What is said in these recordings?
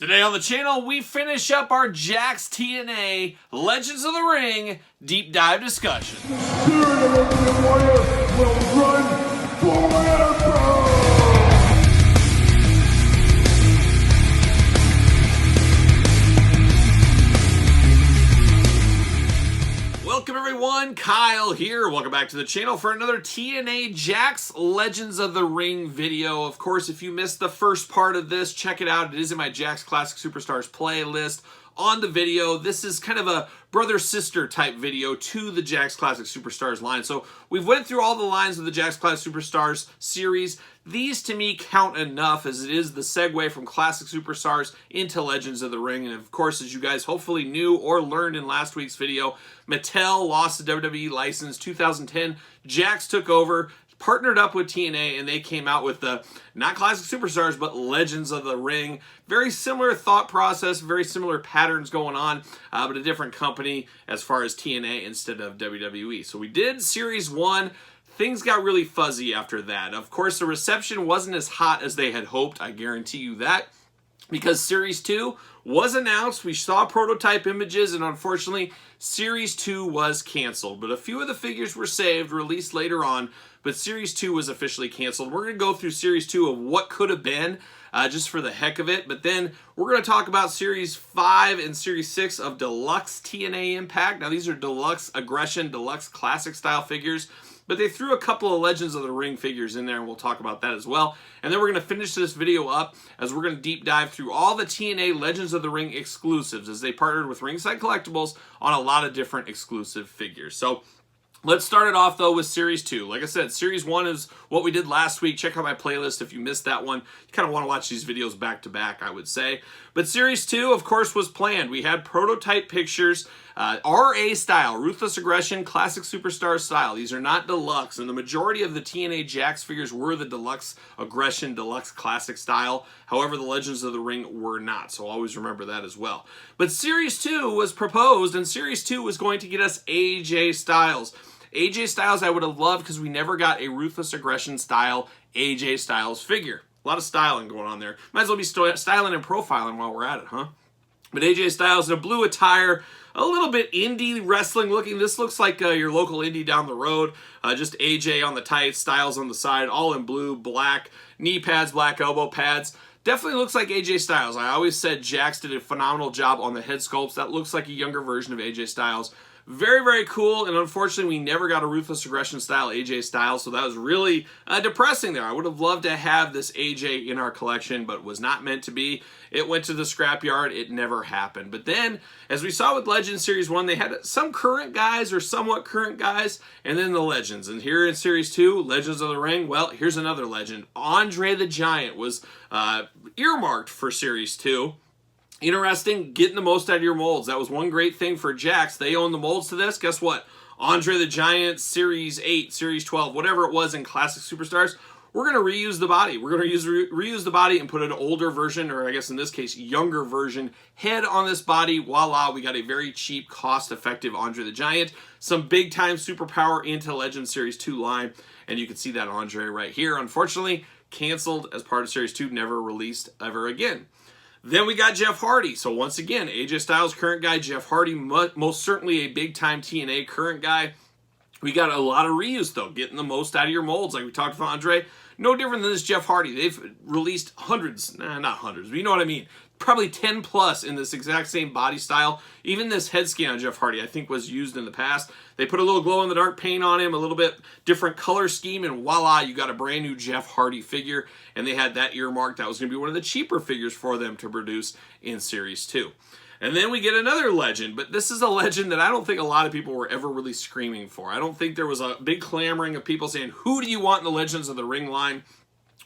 Today on the channel, we finish up our Jakks TNA Legends of the Ring deep dive discussion. Spirit of Ultimate Warrior will run forever! Welcome everyone, Kyle here. Welcome back to the channel for another TNA Jakks Legends of the Ring video. Of course, if you missed the first part of this, check it out. It is in my Jakks Classic Superstars playlist on the video. This is kind of a brother-sister type video to the Jakks Classic Superstars line. So we've went through all the lines of the Jakks Classic Superstars series. These to me count enough as it is the segue from Classic Superstars into Legends of the Ring. And of course, as you guys hopefully knew or learned in last week's video, Mattel lost the WWE license 2010. Jakks took over, partnered up with TNA, and they came out with the, not Classic Superstars, but Legends of the Ring. Very similar thought process, very similar patterns going on, but a different company as far as TNA instead of WWE. So we did Series 1. Things got really fuzzy after that. Of course, the reception wasn't as hot as they had hoped, I guarantee you that, because Series 2 was announced. We saw prototype images, and unfortunately, Series 2 was canceled. But a few of the figures were saved, released later on, but Series 2 was officially canceled. We're going to go through Series 2 of what could have been, just for the heck of it. But then we're going to talk about Series 5 and Series 6 of Deluxe TNA Impact. Now, these are Deluxe Aggression, Deluxe Classic style figures, but they threw a couple of Legends of the Ring figures in there, and we'll talk about that as well. And then we're going to finish this video up as we're going to deep dive through all the TNA Legends of the Ring exclusives as they partnered with Ringside Collectibles on a lot of different exclusive figures. So let's start it off, though, with Series 2. Like I said, Series 1 is what we did last week. Check out my playlist if you missed that one. You kind of want to watch these videos back to back, I would say. But Series 2, of course, was planned. We had prototype pictures, RA style, Ruthless Aggression, Classic Superstar style. These are not Deluxe, and the majority of the TNA Jakks figures were the Deluxe Aggression, Deluxe Classic style. However, the Legends of the Ring were not, so always remember that as well. But Series 2 was proposed, and Series 2 was going to get us AJ Styles. AJ Styles I would have loved because we never got a Ruthless Aggression style AJ Styles figure. A lot of styling going on there. Might as well be styling and profiling while we're at it, huh? But AJ Styles in a blue attire, a little bit indie wrestling looking. This looks like your local indie down the road. Just AJ on the tights, Styles on the side, all in blue, black, knee pads, black elbow pads. Definitely looks like AJ Styles. I always said Jakks did a phenomenal job on the head sculpts. That looks like a younger version of AJ Styles. Very, very cool, and unfortunately, we never got a Ruthless Aggression style AJ Styles, so that was really depressing there. I would have loved to have this AJ in our collection, but it was not meant to be. It went to the scrapyard. It never happened. But then, as we saw with Legends Series 1, they had some current guys or somewhat current guys, and then the Legends. And here in Series 2, Legends of the Ring, well, here's another legend. Andre the Giant was earmarked for Series 2. Interesting, getting the most out of your molds. That was one great thing for Jakks. They own the molds to this. Guess what? Andre the Giant, Series 8, Series 12, whatever it was in Classic Superstars, we're going to reuse the body. We're going to reuse the body and put an older version, or I guess in this case, younger version, head on this body. Voila, we got a very cheap, cost-effective Andre the Giant. Some big-time superpower into Legends Series 2 line, and you can see that Andre right here. Unfortunately, canceled as part of Series 2, never released ever again. Then we got Jeff Hardy. So once again, AJ Styles, current guy. Jeff Hardy, most certainly a big-time TNA current guy. We got a lot of reuse, though, getting the most out of your molds. Like we talked about Andre, no different than this Jeff Hardy. They've released hundreds, not hundreds, but you know what I mean. Probably 10 plus in this exact same body style. Even this head scan on Jeff Hardy, I think, was used in the past. They put a little glow-in-the-dark paint on him, a little bit different color scheme, and voila, you got a brand new Jeff Hardy figure. And they had that earmarked. That was going to be one of the cheaper figures for them to produce in Series 2. And then we get another legend, but this is a legend that I don't think a lot of people were ever really screaming for. I don't think there was a big clamoring of people saying, who do you want in the Legends of the Ring line?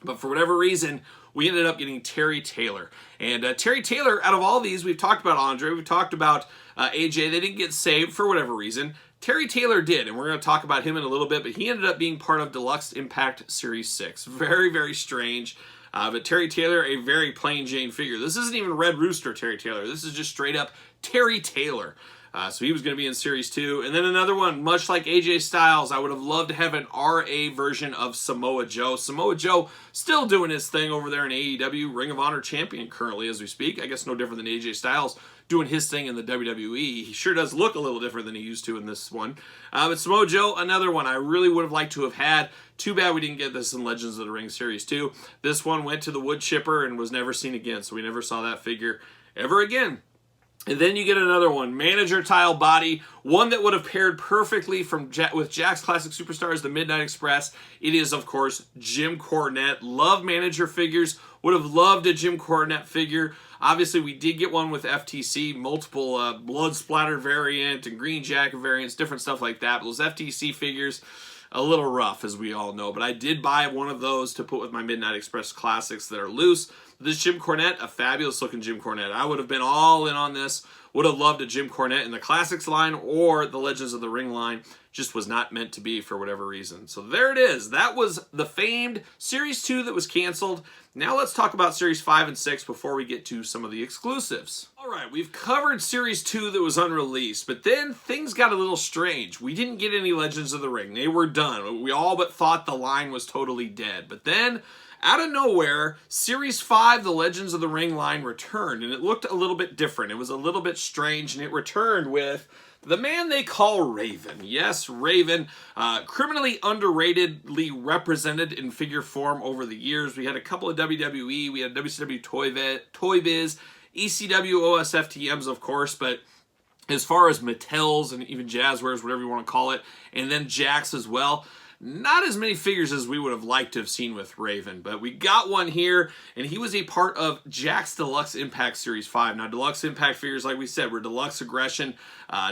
But for whatever reason, we ended up getting Terry Taylor. And Terry Taylor, out of all these, we've talked about Andre, we've talked about AJ. They didn't get saved for whatever reason. Terry Taylor did, and we're going to talk about him in a little bit, but he ended up being part of Deluxe Impact Series 6. Very, very strange. But Terry Taylor, a very plain Jane figure. This isn't even Red Rooster Terry Taylor. This is just straight up Terry Taylor. So he was going to be in Series 2. And then another one, much like AJ Styles, I would have loved to have an RA version of Samoa Joe. Samoa Joe still doing his thing over there in AEW, Ring of Honor champion currently as we speak. I guess no different than AJ Styles doing his thing in the WWE. He sure does look a little different than he used to in this one. But Samoa Joe, another one I really would have liked to have had. Too bad we didn't get this in Legends of the Ring Series 2. This one went to the wood chipper and was never seen again, so we never saw that figure ever again. And then you get another one, manager tile body, one that would have paired perfectly with Jakks Classic Superstars, the Midnight Express. It is, of course, Jim Cornette. Love manager figures. Would have loved a Jim Cornette figure. Obviously, we did get one with FTC, multiple blood splatter variant and green jacket variants, different stuff like that. But those FTC figures, a little rough, as we all know. But I did buy one of those to put with my Midnight Express Classics that are loose. This Jim Cornette, a fabulous looking Jim Cornette. I would have been all in on this. Would have loved a Jim Cornette in the Classics line or the Legends of the Ring line. Just was not meant to be for whatever reason. So there it is. That was the famed Series 2 that was canceled. Now let's talk about Series 5 and 6 before we get to some of the exclusives. All right, we've covered Series 2 that was unreleased, but then things got a little strange. We didn't get any Legends of the Ring. They were done. We all but thought the line was totally dead. But then, out of nowhere, Series 5, the Legends of the Ring line returned, and it looked a little bit different. It was a little bit strange, and it returned with the man they call Raven. Yes, Raven, criminally underratedly represented in figure form over the years. We had a couple of WWE, we had WCW Toy Biz, ECW OSFTMs, of course, but as far as Mattels and even Jazzwares, whatever you want to call it, and then Jakks as well, not as many figures as we would have liked to have seen with Raven, but we got one here, and he was a part of Jakks Deluxe Impact Series 5. Now, Deluxe Impact figures, like we said, were Deluxe Aggression,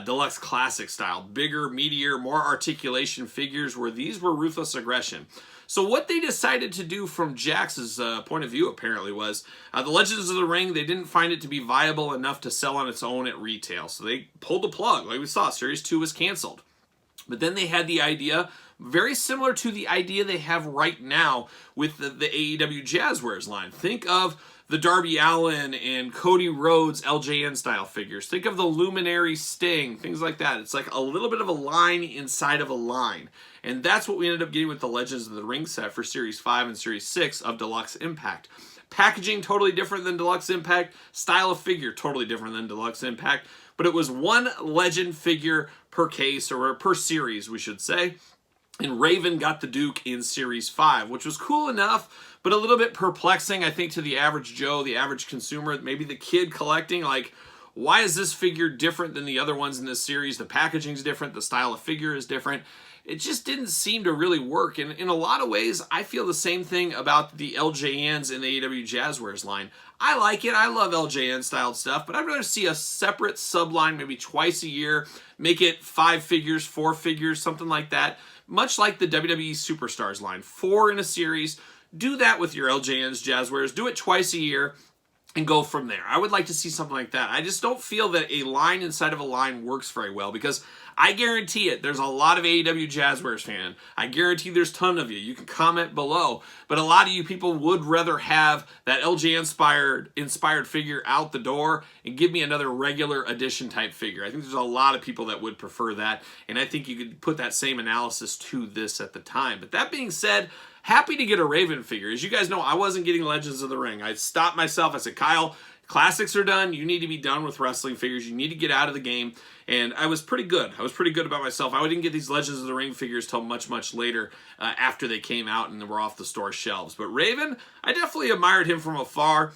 Deluxe Classic style. Bigger, meatier, more articulation figures, where these were Ruthless Aggression. So what they decided to do from Jakks' point of view, apparently, was the Legends of the Ring, they didn't find it to be viable enough to sell on its own at retail. So they pulled the plug. Like we saw, Series 2 was canceled. But then they had the idea, very similar to the idea they have right now with the AEW Jazzwares line. Think of the Darby Allin and Cody Rhodes LJN style figures. Think of the Luminary Sting, things like that. It's like a little bit of a line inside of a line. And that's what we ended up getting with the Legends of the Ring set for Series 5 and Series 6 of Deluxe Impact. Packaging totally different than Deluxe Impact. Style of figure totally different than Deluxe Impact. But it was one Legend figure per case, or per series, we should say. And Raven got the Duke in Series 5, which was cool enough, but a little bit perplexing, I think, to the average Joe, the average consumer, maybe the kid collecting. Like, why is this figure different than the other ones in this series? The packaging's different, the style of figure is different. It just didn't seem to really work. And in a lot of ways, I feel the same thing about the LJNs in the AEW Jazzwares line. I like it. I love LJN styled stuff, but I'd rather see a separate subline maybe twice a year, make it 5 figures, 4 figures, something like that. Much like the WWE Superstars line, 4 in a series. Do that with your LJNs, Jazzwares. Do it twice a year and go from there. I would like to see something like that. I just don't feel that a line inside of a line works very well, because I guarantee it, there's a lot of AEW Jazzwares fan. I guarantee there's a ton of you. You can comment below. But a lot of you people would rather have that LJ inspired figure out the door and give me another regular edition type figure. I think there's a lot of people that would prefer that. And I think you could put that same analysis to this at the time. But that being said, happy to get a Raven figure. As you guys know, I wasn't getting Legends of the Ring. I stopped myself. I said, Kyle, Classics are done. You need to be done with wrestling figures. You need to get out of the game. And I was pretty good. I was pretty good about myself. I didn't get these Legends of the Ring figures till much, much later after they came out and were off the store shelves. But Raven, I definitely admired him from afar.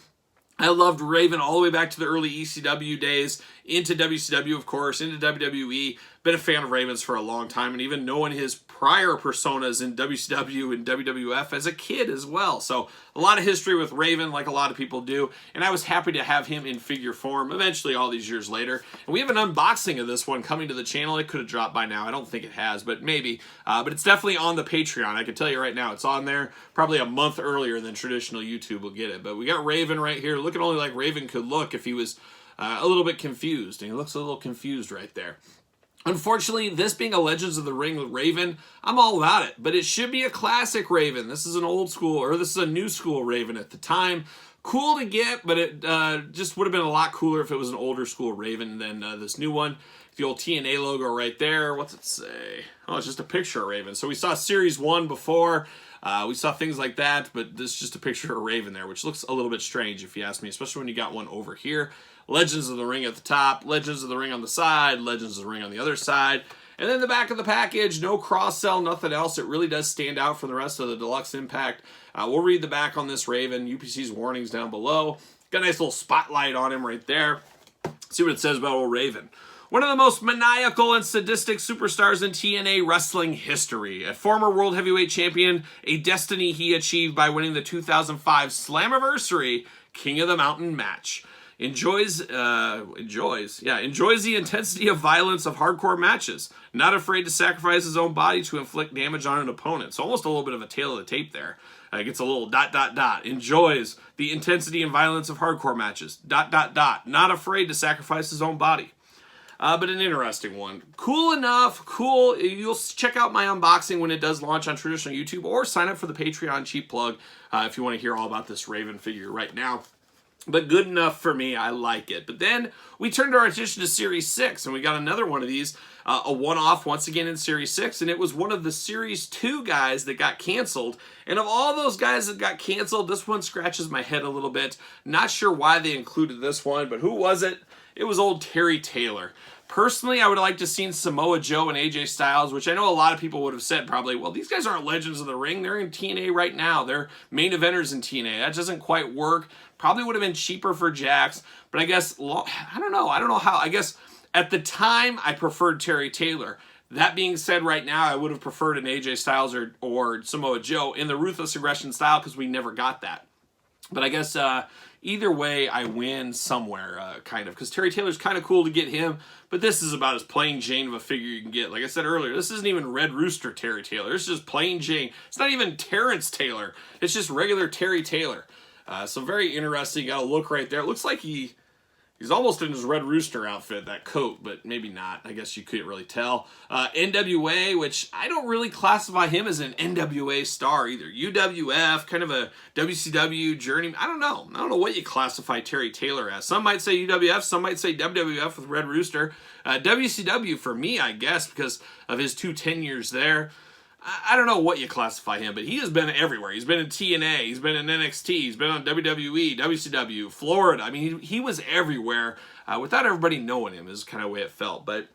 I loved Raven all the way back to the early ECW days, into WCW, of course, into WWE. Been a fan of Raven's for a long time, and even knowing his prior personas in WCW and WWF as a kid as well. So a lot of history with Raven, like a lot of people do, and I was happy to have him in figure form eventually all these years later. And we have an unboxing of this one coming to the channel. It could have dropped by now. I don't think it has, but maybe. But it's definitely on the Patreon. I can tell you right now, it's on there probably a month earlier than traditional YouTube will get it. But we got Raven right here, looking only like Raven could look if he was a little bit confused, and he looks a little confused right there. Unfortunately, this being a Legends of the Ring Raven, I'm all about it, but it should be a classic Raven. This is an old school, or this is a new school Raven at the time. Cool to get, but it just would have been a lot cooler if it was an older school Raven than this new one. The old TNA logo right there. What's it say? Oh, it's just a picture of Raven. So we saw Series 1 before. We saw things like that, but this is just a picture of Raven there, which looks a little bit strange if you ask me, especially when you got one over here. Legends of the Ring at the top, Legends of the Ring on the side, Legends of the Ring on the other side. And then the back of the package, no cross-sell, nothing else. It really does stand out from the rest of the Deluxe Impact. We'll read the back on this Raven, UPC's warnings down below. Got a nice little spotlight on him right there. See what it says about old Raven. One of the most maniacal and sadistic superstars in TNA wrestling history. A former World Heavyweight Champion, a destiny he achieved by winning the 2005 Slammiversary King of the Mountain match. Enjoys the intensity of violence of hardcore matches. Not afraid to sacrifice his own body to inflict damage on an opponent. So almost a little bit of a tail of the tape there. Gets a little ... Enjoys the intensity and violence of hardcore matches. ... Not afraid to sacrifice his own body. But an interesting one. Cool enough, cool. You'll check out my unboxing when it does launch on traditional YouTube, or sign up for the Patreon cheap plug if you want to hear all about this Raven figure right now. But good enough for me. I like it. But then we turned our attention to Series 6, and we got another one of these, a one-off once again in Series 6, and it was one of the Series 2 guys that got canceled. And of all those guys that got canceled, this one scratches my head a little bit. Not sure why they included this one, but who was it? It was old Terry Taylor. Personally, I would have liked to have seen Samoa Joe and AJ Styles, which I know a lot of people would have said probably, well, these guys aren't Legends of the Ring. They're in TNA right now. They're main eventers in TNA. That doesn't quite work. Probably would have been cheaper for Jakks, but I guess, I don't know how. I guess at the time, I preferred Terry Taylor. That being said, right now, I would have preferred an AJ Styles or Samoa Joe in the Ruthless Aggression style because we never got that. But I guess either way, I win somewhere, kind of. Because Terry Taylor's kind of cool to get him, but this is about as plain Jane of a figure you can get. Like I said earlier, this isn't even Red Rooster Terry Taylor. It's just plain Jane. It's not even Terrence Taylor. It's just regular Terry Taylor. So very interesting. Got a look right there. It looks like he's almost in his Red Rooster outfit, that coat, but maybe not. I guess you couldn't really tell. NWA, which I don't really classify him as an NWA star either. UWF, kind of a WCW journeyman. I don't know. I don't know what you classify Terry Taylor as. Some might say UWF, some might say WWF with Red Rooster. WCW for me, I guess, because of his 2 tenures there. I don't know what you classify him, but he has been everywhere. He's been in TNA, he's been in NXT, he's been on WWE, WCW, Florida. I mean, he was everywhere without everybody knowing him is kind of the way it felt. But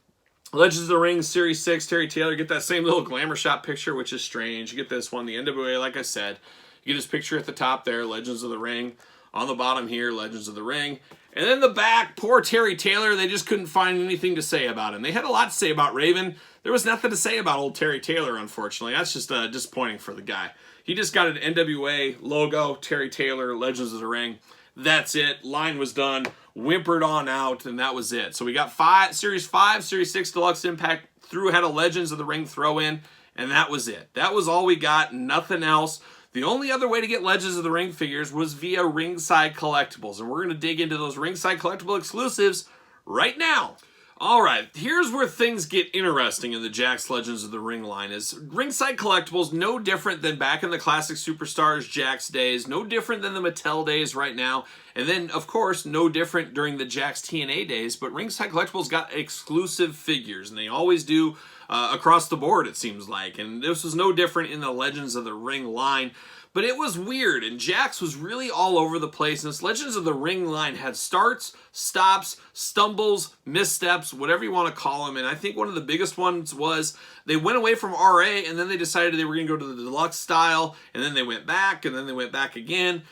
Legends of the Ring, Series 6, Terry Taylor, get that same little glamour shot picture, which is strange. You get this one, the NWA, like I said. You get his picture at the top there, Legends of the Ring. On the bottom here, Legends of the Ring. And then the back, poor Terry Taylor, they just couldn't find anything to say about him. They had a lot to say about Raven. There was nothing to say about old Terry Taylor, unfortunately. That's just disappointing for the guy. He just got an NWA logo, Terry Taylor, Legends of the Ring. That's it. Line was done. Whimpered on out, and that was it. So we got Series 5, Series 6 Deluxe Impact, had a Legends of the Ring throw-in, and that was it. That was all we got, nothing else. The only other way to get Legends of the Ring figures was via Ringside Collectibles, and we're going to dig into those Ringside Collectible exclusives right now. All right, here's where things get interesting in the Jakks Legends of the Ring line. Is Ringside Collectibles no different than back in the Classic Superstars Jakks days, no different than the Mattel days right now, and then, of course, no different during the Jakks TNA days, but Ringside Collectibles got exclusive figures, and they always do across the board, it seems like, and this was no different in the Legends of the Ring line. But it was weird, and Jakks was really all over the place. And this Legends of the Ring line had starts, stops, stumbles, missteps, whatever you want to call them. And I think one of the biggest ones was they went away from RA, and then they decided they were going to go to the Deluxe style, and then they went back, and then they went back again.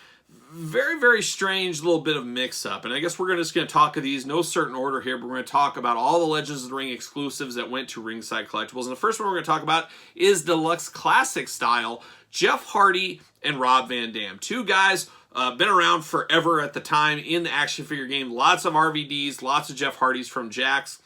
Very, very strange little bit of mix-up. And I guess we're just going to talk of these, no certain order here, but we're going to talk about all the Legends of the Ring exclusives that went to Ringside Collectibles. And the first one we're going to talk about is Deluxe Classic style, Jeff Hardy and Rob Van Dam. Two guys been around forever at the time in the action figure game. Lots of RVDs, lots of Jeff Hardys from Jakks.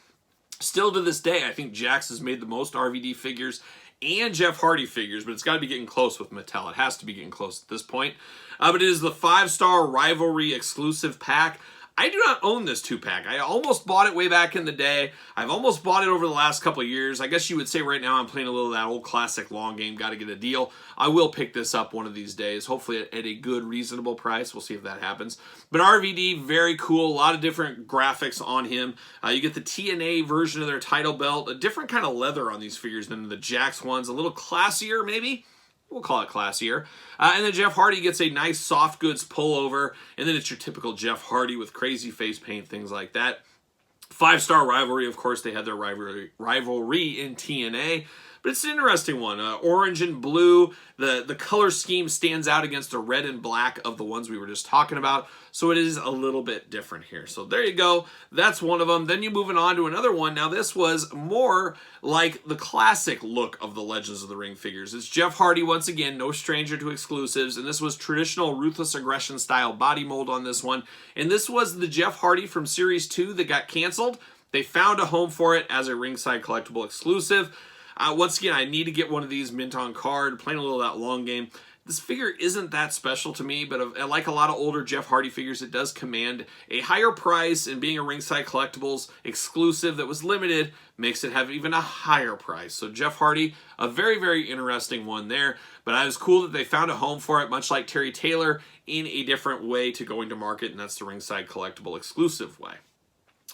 Still to this day, I think Jakks has made the most RVD figures and Jeff Hardy figures, but it's got to be getting close with Mattel. It has to be getting close at this point. But it is the 5-star rivalry exclusive pack. I do not own this 2-pack. I almost bought it way back in the day. I've almost bought it over the last couple of years. I guess you would say right now I'm playing a little of that old classic long game, got to get a deal. I will pick this up one of these days, hopefully at a good, reasonable price. We'll see if that happens. But RVD, very cool. A lot of different graphics on him. You get the TNA version of their title belt, a different kind of leather on these figures than the Jakks ones, a little classier maybe. We'll call it classier. And then Jeff Hardy gets a nice soft goods pullover. And then it's your typical Jeff Hardy with crazy face paint, things like that. 5-star rivalry, of course, they had their rivalry in TNA. But it's an interesting one. Orange and blue. The color scheme stands out against the red and black of the ones we were just talking about. So it is a little bit different here. So there you go. That's one of them. Then you're moving on to another one. Now this was more like the classic look of the Legends of the Ring figures. It's Jeff Hardy once again, no stranger to exclusives. And this was traditional Ruthless Aggression style body mold on this one. And this was the Jeff Hardy from Series 2 that got canceled. They found a home for it as a ringside collectible exclusive. Once again, I need to get one of these mint on card, playing a little of that long game. This figure isn't that special to me, but like a lot of older Jeff Hardy figures, it does command a higher price, and being a ringside collectibles exclusive that was limited makes it have even a higher price. So Jeff Hardy, a very, very interesting one there, but it was cool that they found a home for it, much like Terry Taylor, in a different way to going to market, and that's the ringside collectible exclusive way.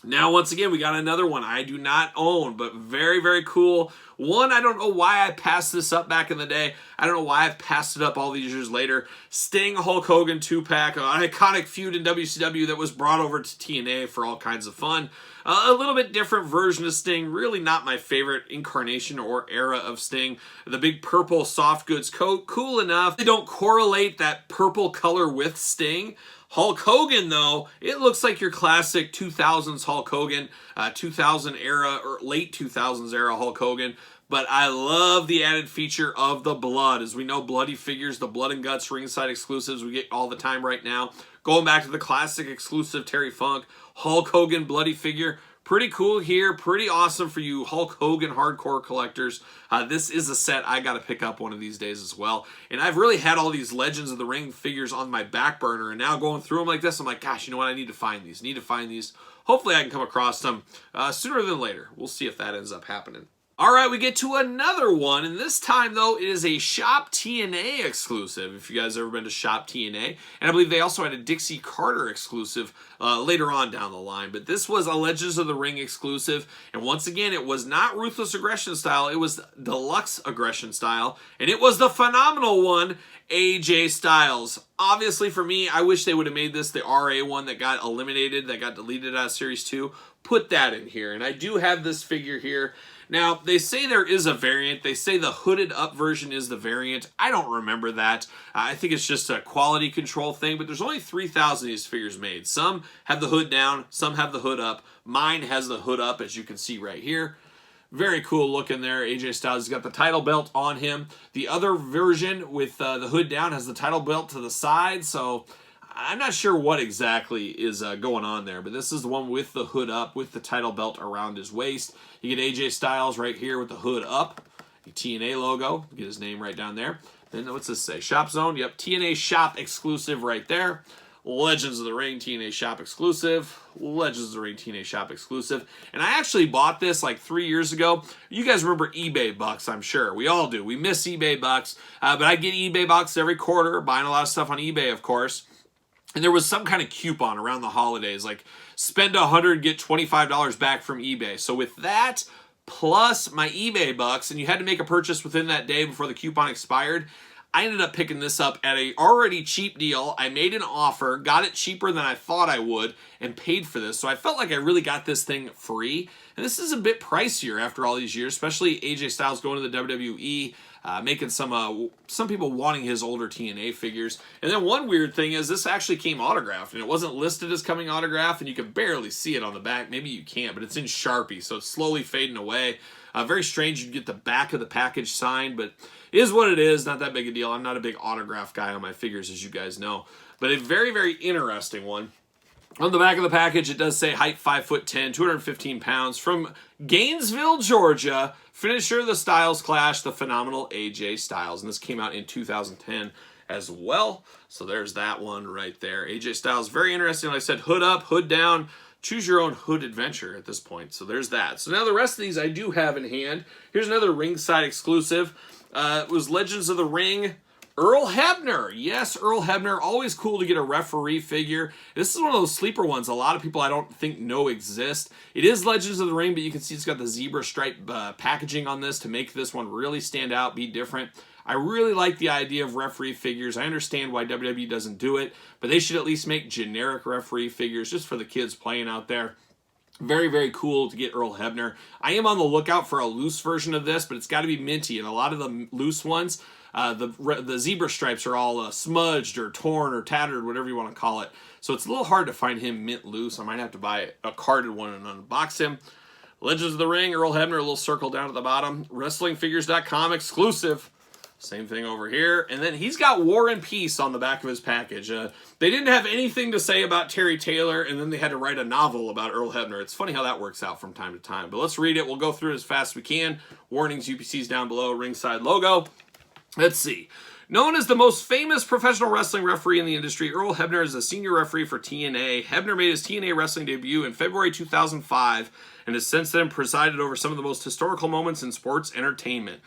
Now, once again, we got another one I do not own, but very, very cool. One, I don't know why I passed this up back in the day. I don't know why I've passed it up all these years later. Sting Hulk Hogan 2-pack, an iconic feud in WCW that was brought over to TNA for all kinds of fun. A little bit different version of Sting, really not my favorite incarnation or era of Sting. The big purple soft goods coat, cool enough. They don't correlate that purple color with Sting. Hulk Hogan, though, it looks like your classic 2000s Hulk Hogan, 2000 era or late 2000s era Hulk Hogan. But I love the added feature of the blood. As we know, bloody figures, the blood and guts ringside exclusives we get all the time right now. Going back to the classic exclusive Terry Funk, Hulk Hogan bloody figure. Pretty cool here. Pretty awesome for you Hulk Hogan hardcore collectors. This is a set I got to pick up one of these days as well. And I've really had all these Legends of the Ring figures on my back burner. And now going through them like this, I'm like, gosh, you know what? I need to find these. Hopefully I can come across them sooner than later. We'll see if that ends up happening. All right, we get to another one, and this time, though, it is a Shop TNA exclusive, if you guys ever been to Shop TNA. And I believe they also had a Dixie Carter exclusive later on down the line. But this was a Legends of the Ring exclusive, and once again, it was not Ruthless Aggression style, it was Deluxe Aggression style, and it was the phenomenal one, AJ Styles. Obviously, for me, I wish they would have made this the RA one that got eliminated, that got deleted out of Series 2. Put that in here, and I do have this figure here. Now, they say there is a variant. They say the hooded up version is the variant. I don't remember that. I think it's just a quality control thing, but there's only 3,000 of these figures made. Some have the hood down, some have the hood up. Mine has the hood up, as you can see right here. Very cool looking there. AJ Styles has got the title belt on him. The other version with the hood down has the title belt to the side, so I'm not sure what exactly is going on there, but this is the one with the hood up, with the title belt around his waist. You get AJ Styles right here with the hood up, the TNA logo, get his name right down there. Then what's this say? Shop Zone, yep, TNA Shop exclusive right there. Legends of the Ring TNA Shop exclusive. Legends of the Ring TNA Shop exclusive. And I actually bought this like 3 years ago. You guys remember eBay bucks, I'm sure. We all do. We miss eBay bucks. But I get eBay bucks every quarter, buying a lot of stuff on eBay, of course. And there was some kind of coupon around the holidays, like spend $100, get $25 back from eBay. So with that, plus my eBay bucks, and you had to make a purchase within that day before the coupon expired, I ended up picking this up at a already cheap deal. I made an offer, got it cheaper than I thought I would, and paid for this. So I felt like I really got this thing free. And this is a bit pricier after all these years, especially AJ Styles going to the WWE, making some people wanting his older TNA figures. And then one weird thing is this actually came autographed, and it wasn't listed as coming autographed, and you can barely see it on the back. Maybe you can't, but it's in Sharpie, so it's slowly fading away. Very strange you get the back of the package signed, but it is what it is. Not that big a deal. I'm not a big autograph guy on my figures, as you guys know. But a very, very interesting one. On the back of the package, it does say height 5'10", 215 pounds, from Gainesville, Georgia. Finisher of the Styles Clash, the phenomenal AJ Styles. And this came out in 2010. as well. So there's that one right there. AJ Styles, very interesting. Like I said, hood up, hood down. Choose your own hood adventure at this point. So there's that. So now the rest of these I do have in hand. Here's another ringside exclusive. It was Legends of the Ring. Earl Hebner. Yes, Earl Hebner. Always cool to get a referee figure. This is one of those sleeper ones a lot of people I don't think know exist. It is Legends of the Ring, but you can see it's got the zebra stripe packaging on this to make this one really stand out, be different. I really like the idea of referee figures. I understand why WWE doesn't do it, but they should at least make generic referee figures just for the kids playing out there. Very, very cool to get Earl Hebner. I am on the lookout for a loose version of this, but it's got to be minty, and a lot of the loose ones, the zebra stripes are all smudged or torn or tattered, whatever you want to call it. So it's a little hard to find him mint loose. I might have to buy a carded one and unbox him. Legends of the Ring, Earl Hebner, a little circle down at the bottom. WrestlingFigures.com exclusive. Same thing over here. And then he's got War and Peace on the back of his package. They didn't have anything to say about Terry Taylor, and then they had to write a novel about Earl Hebner. It's funny how that works out from time to time. But let's read it. We'll go through it as fast as we can. Warnings, UPCs down below, ringside logo. Let's see. Known as the most famous professional wrestling referee in the industry, Earl Hebner is a senior referee for TNA. Hebner made his TNA wrestling debut in February 2005 and has since then presided over some of the most historical moments in sports entertainment.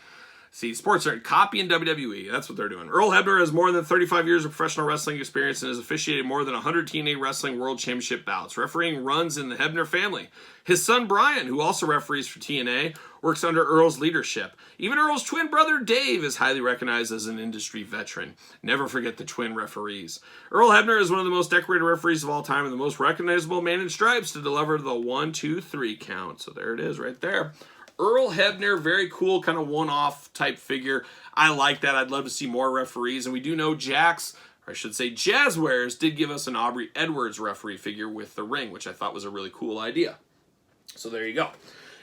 See, sports are copying WWE. That's what they're doing. Earl Hebner has more than 35 years of professional wrestling experience and has officiated more than 100 TNA Wrestling World Championship bouts. Refereeing runs in the Hebner family. His son Brian, who also referees for TNA, works under Earl's leadership. Even Earl's twin brother Dave is highly recognized as an industry veteran. Never forget the twin referees. Earl Hebner is one of the most decorated referees of all time and the most recognizable man in stripes to deliver the 1, 2, 3 count. So there it is right there. Earl Hebner, very cool, kind of one-off type figure. I like that. I'd love to see more referees. And we do know Jakks, or I should say Jazzwares, did give us an Aubrey Edwards referee figure with the ring, which I thought was a really cool idea. So there you go.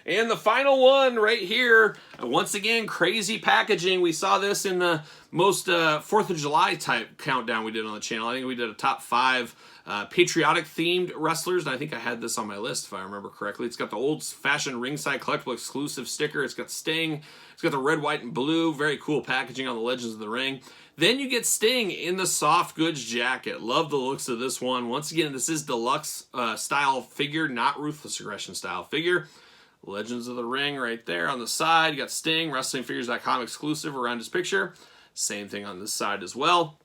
And the final one right here, once again, crazy packaging. We saw this in the most 4th of July type countdown we did on the channel. I think we did a top 5 patriotic themed wrestlers, and I think I had this on my list if I remember correctly. It's got the old-fashioned ringside collectible exclusive sticker. It's got Sting. It's got the red, white, and blue. Very cool packaging on the Legends of the Ring. Then you get Sting in the soft goods jacket. Love the looks of this one. Once again, this is Deluxe style figure, not Ruthless Aggression style figure. Legends of the Ring right there on the side. You got Sting, WrestlingFigures.com exclusive around his picture. Same thing on this side as well.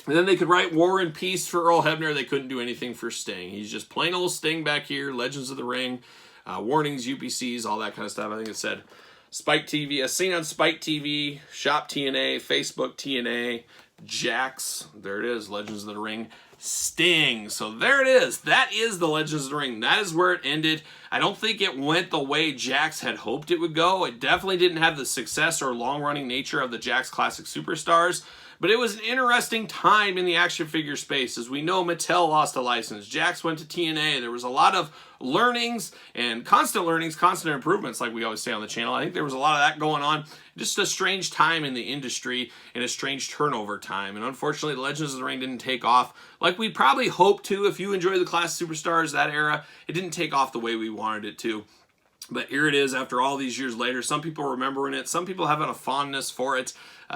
And then they could write War and Peace for Earl Hebner. They couldn't do anything for Sting. He's just plain old Sting back here. Legends of the Ring, warnings, UPCs, all that kind of stuff. I think it said Spike TV, as seen on Spike TV, Shop TNA, Facebook TNA, Jakks. There it is, Legends of the Ring, Sting. So there it is. That is the Legends of the Ring. That is where it ended. I don't think it went the way Jakks had hoped it would go. It definitely didn't have the success or long-running nature of the Jakks Classic Superstars. But it was an interesting time in the action figure space. As we know, Mattel lost a license. Jakks went to TNA. There was a lot of learnings and constant learnings, constant improvements, like we always say on the channel. I think there was a lot of that going on. Just a strange time in the industry and a strange turnover time. And unfortunately, Legends of the Ring didn't take off like we probably hoped to. If you enjoy the Classic Superstars, that era, it didn't take off the way we wanted it to. But here it is after all these years later. Some people remembering it. Some people having a fondness for it.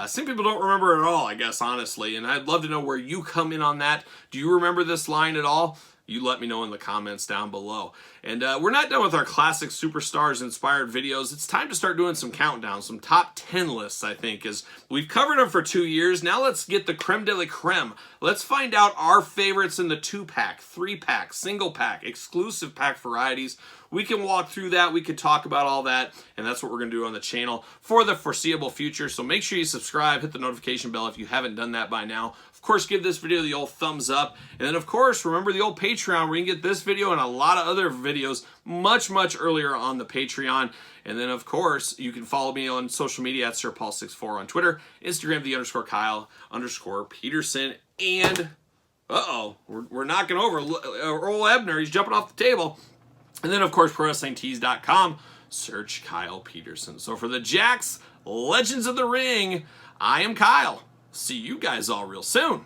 Some people don't remember it at all, I guess, honestly. And I'd love to know where you come in on that. Do you remember this line at all? You let me know in the comments down below. And we're not done with our Classic Superstars inspired videos. It's time to start doing some countdowns, some top 10 lists, I think, as we've covered them for 2 years. Now let's get the creme de la creme. Let's find out our favorites in the 2-pack, 3-pack, single-pack, exclusive pack varieties. We can walk through that. We could talk about all that. And that's what we're going to do on the channel for the foreseeable future. So make sure you subscribe, hit the notification bell if you haven't done that by now. Of course, give this video the old thumbs up. And then, of course, remember the old Patreon where you can get this video and a lot of other videos much, much earlier on the Patreon. And then, of course, you can follow me on social media at SirPaul64 on Twitter, Instagram, _Kyle_Peterson. And, we're knocking over Earl Hebner. He's jumping off the table. And then, of course, ProWrestlingTees.com. Search Kyle Peterson. So for the Jakks Legends of the Ring, I am Kyle. See you guys all real soon.